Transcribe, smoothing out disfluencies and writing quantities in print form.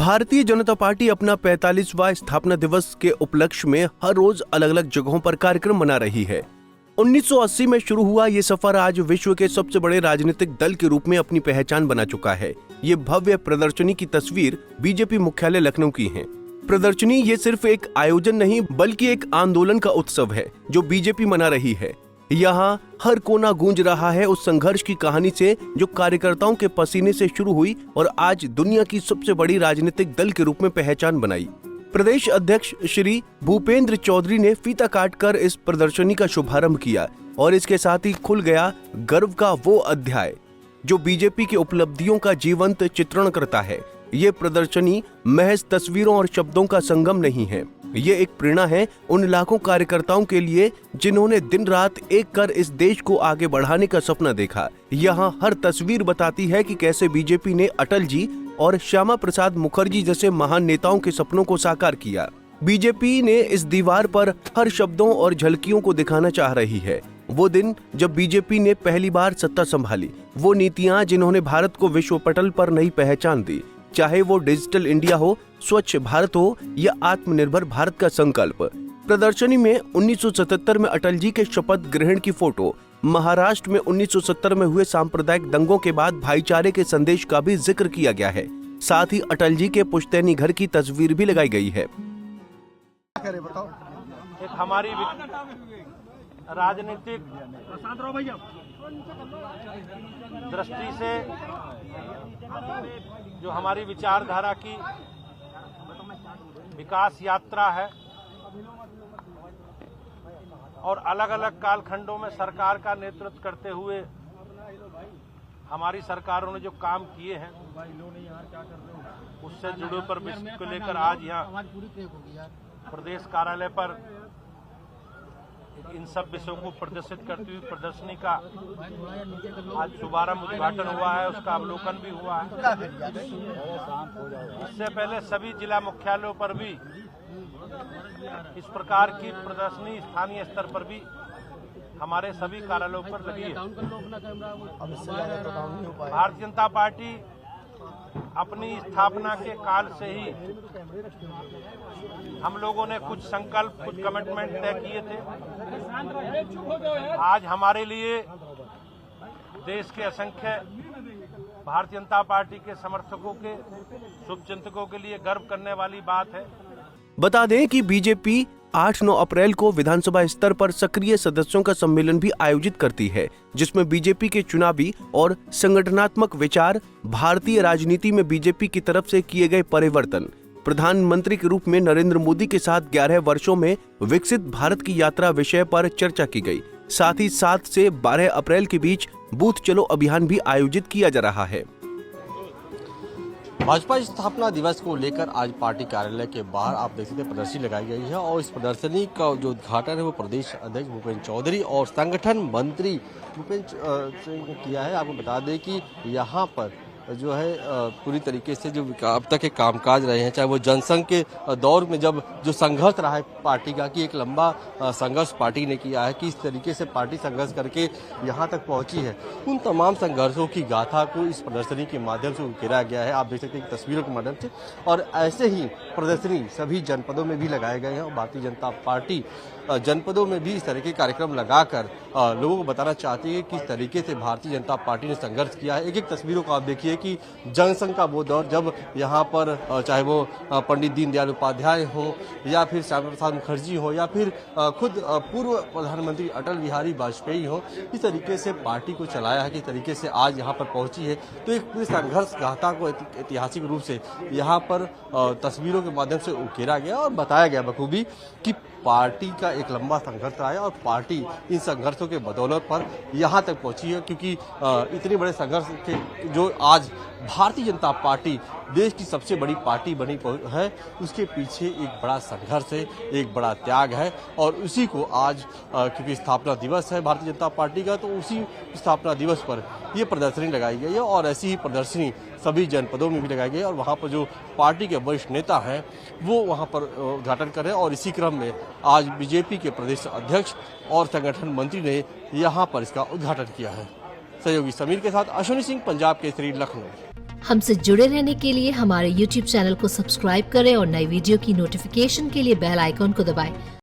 Bharatiya Janata party अपना 45वां स्थापना दिवस के उपलक्ष्य में हर रोज अलग अलग जगहों पर कार्यक्रम मना रही है। 1980 में शुरू हुआ ये सफर आज विश्व के सबसे बड़े राजनीतिक दल के रूप में अपनी पहचान बना चुका है। ये भव्य प्रदर्शनी की तस्वीर बीजेपी मुख्यालय लखनऊ की है। प्रदर्शनी ये सिर्फ एक आयोजन नहीं बल्कि एक आंदोलन का उत्सव है जो बीजेपी मना रही है। यहाँ हर कोना गूंज रहा है उस संघर्ष की कहानी से जो कार्यकर्ताओं के पसीने से शुरू हुई और आज दुनिया की सबसे बड़ी राजनीतिक दल के रूप में पहचान बनाई। प्रदेश अध्यक्ष श्री भूपेंद्र चौधरी ने फीता काटकर इस प्रदर्शनी का शुभारंभ किया और इसके साथ ही खुल गया गर्व का वो अध्याय जो बीजेपी की उपलब्धियों का जीवंत चित्रण करता है। ये प्रदर्शनी महज तस्वीरों और शब्दों का संगम नहीं है, ये एक प्रेरणा है उन लाखों कार्यकर्ताओं के लिए जिन्होंने दिन रात एक कर इस देश को आगे बढ़ाने का सपना देखा। यहाँ हर तस्वीर बताती है कि कैसे बीजेपी ने अटल जी और श्यामा प्रसाद मुखर्जी जैसे महान नेताओं के सपनों को साकार किया। बीजेपी ने इस दीवार पर हर शब्दों और झलकियों को दिखाना चाह रही है। वो दिन जब बीजेपी ने पहली बार सत्ता संभाली, वो नीतियां जिन्होंने भारत को विश्व पटल पर नई पहचान दी, चाहे वो डिजिटल इंडिया हो, स्वच्छ भारत हो या आत्मनिर्भर भारत का संकल्प। प्रदर्शनी में 1977 में अटल जी के शपथ ग्रहण की फोटो, महाराष्ट्र में 1970 में हुए सांप्रदायिक दंगों के बाद भाईचारे के संदेश का भी जिक्र किया गया है। साथ ही अटल जी के पुश्तैनी घर की तस्वीर भी लगाई गई है। एक हमारी राजनीतिक दृष्टि से जो हमारी विचारधारा की विकास यात्रा है और अलग अलग कालखंडों में सरकार का नेतृत्व करते हुए हमारी सरकारों ने जो काम किए हैं उससे जुड़े पर विषय को लेकर आज यहाँ प्रदेश कार्यालय पर इन सब विषयों को प्रदर्शित करती हुई प्रदर्शनी का आज शुभारंभ उद्घाटन हुआ है, उसका अवलोकन भी हुआ है। इससे पहले सभी जिला मुख्यालयों पर भी इस प्रकार की प्रदर्शनी स्थानीय स्तर पर भी हमारे सभी कार्यालयों पर लगी है। भारतीय जनता पार्टी अपनी स्थापना के काल से ही हम लोगों ने कुछ संकल्प, कुछ कमिटमेंट तय किए थे। आज हमारे लिए देश के असंख्य भारतीय जनता पार्टी के समर्थकों के, शुभचिंतकों के लिए गर्व करने वाली बात है। बता दें कि बीजेपी 8-9 अप्रैल को विधानसभा स्तर पर सक्रिय सदस्यों का सम्मेलन भी आयोजित करती है, जिसमें बीजेपी के चुनावी और संगठनात्मक विचार, भारतीय राजनीति में बीजेपी की तरफ से किए गए परिवर्तन, प्रधानमंत्री के रूप में नरेंद्र मोदी के साथ 11 वर्षों में विकसित भारत की यात्रा विषय पर चर्चा की गई। साथ ही 7 से 12 अप्रैल के बीच बूथ चलो अभियान भी आयोजित किया जा रहा है। भाजपा स्थापना दिवस को लेकर आज पार्टी कार्यालय के बाहर आप देख सकते हैं प्रदर्शनी लगाई गई है और इस प्रदर्शनी का जो उद्घाटन है वो प्रदेश अध्यक्ष भूपेंद्र चौधरी और संगठन मंत्री भूपेंद्र सिंह ने किया है। आपको बता दें कि यहाँ पर जो है पूरी तरीके से जो अब तक के कामकाज रहे हैं, चाहे वो जनसंघ के दौर में जब जो संघर्ष रहा है पार्टी का, कि एक लंबा संघर्ष पार्टी ने किया है, कि इस तरीके से पार्टी संघर्ष करके यहाँ तक पहुँची है, उन तमाम संघर्षों की गाथा को इस प्रदर्शनी के माध्यम से उकेरा गया है। आप देख सकते हैं तस्वीरों के माध्यम से। और ऐसे ही प्रदर्शनी सभी जनपदों में भी लगाए गए हैं और भारतीय जनता पार्टी जनपदों में भी इस तरह के कार्यक्रम लगाकर लोगों को बताना चाहती है किस तरीके से भारतीय जनता पार्टी ने संघर्ष किया है। एक एक तस्वीरों को आप देखिए कि जनसंघ का वो दौर जब यहाँ पर चाहे वो पंडित दीनदयाल उपाध्याय हो या फिर श्यामा प्रसाद मुखर्जी हो या फिर खुद पूर्व प्रधानमंत्री अटल बिहारी वाजपेयी हो, इस तरीके से पार्टी को चलाया है, किस तरीके से आज यहाँ पर पहुंची है। तो एक पूरी संघर्ष गाथा को ऐतिहासिक रूप से यहाँ पर तस्वीरों के माध्यम से उकेरा गया और बताया गया बखूबी कि पार्टी का एक लंबा संघर्ष रहा है और पार्टी इन संघर्षों के बदौलत पर यहाँ तक पहुँची है, क्योंकि इतने बड़े संघर्ष के जो आज भारतीय जनता पार्टी देश की सबसे बड़ी पार्टी बनी है, उसके पीछे एक बड़ा संघर्ष है, एक बड़ा त्याग है। और उसी को आज क्योंकि स्थापना दिवस है भारतीय जनता पार्टी का, तो उसी स्थापना दिवस पर ये प्रदर्शनी लगाई गई है और ऐसी ही प्रदर्शनी सभी जनपदों में भी लगाई गई है और वहाँ पर जो पार्टी के वरिष्ठ नेता हैं वो वहाँ पर उद्घाटन कर रहे हैं। और इसी क्रम में आज बीजेपी के प्रदेश अध्यक्ष और संगठन मंत्री ने यहाँ पर इसका उद्घाटन किया है। सहयोगी समीर के साथ अश्विनी सिंह, पंजाब केसरी, लखनऊ। हमसे जुड़े रहने के लिए हमारे YouTube चैनल को सब्सक्राइब करें और नई वीडियो की नोटिफिकेशन के लिए बेल आइकॉन को दबाएं।